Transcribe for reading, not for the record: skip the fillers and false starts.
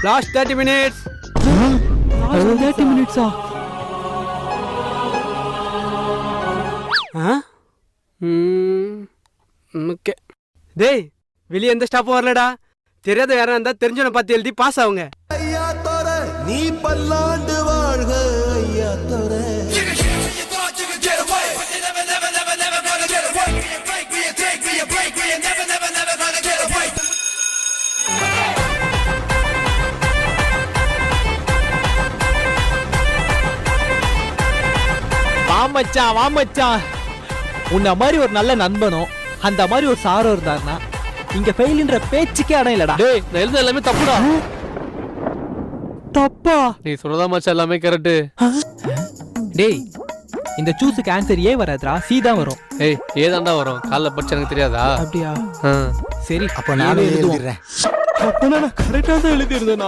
Last 30 minutes. 30 மினிட்ஸா? Okay. டேய், வெளியே எந்த ஸ்டாப்பும் வரலடா. தெரியாத யாரா இருந்தா தெரிஞ்சவனை பார்த்து எழுதி பாஸ் ஆகுங்க. ஐயா தோர நீ பல்லாண்டு வாழ்க ஐயா தோர. வாமச்சான் உன்ன மாதிரி ஒரு நல்ல நண்பனும் அந்த மாதிரி ஒரு சாரோ இருந்தாருன்னா இங்க ஃபெயில்ன்ற பேச்சுக்கே இடம் இல்லடா. டேய், நான் எழுத எல்லாமே தப்புடா. தப்பா? நீ சொல்றதா மச்சான் எல்லாமே கரெக்ட். டேய், இந்த சூஸுக்கு ஆன்சர் ஏ வராதுடா, சி தான் வரும். ஏய், ஏதாண்டா வரும்? காலைல படிச்சு எனக்கு தெரியாதா? அப்படியா? ஆ. சரி, அப்ப நானே எழுதிடுறேன். அப்ப நான் கரெக்டா தான் எழுதிருந்தேன்.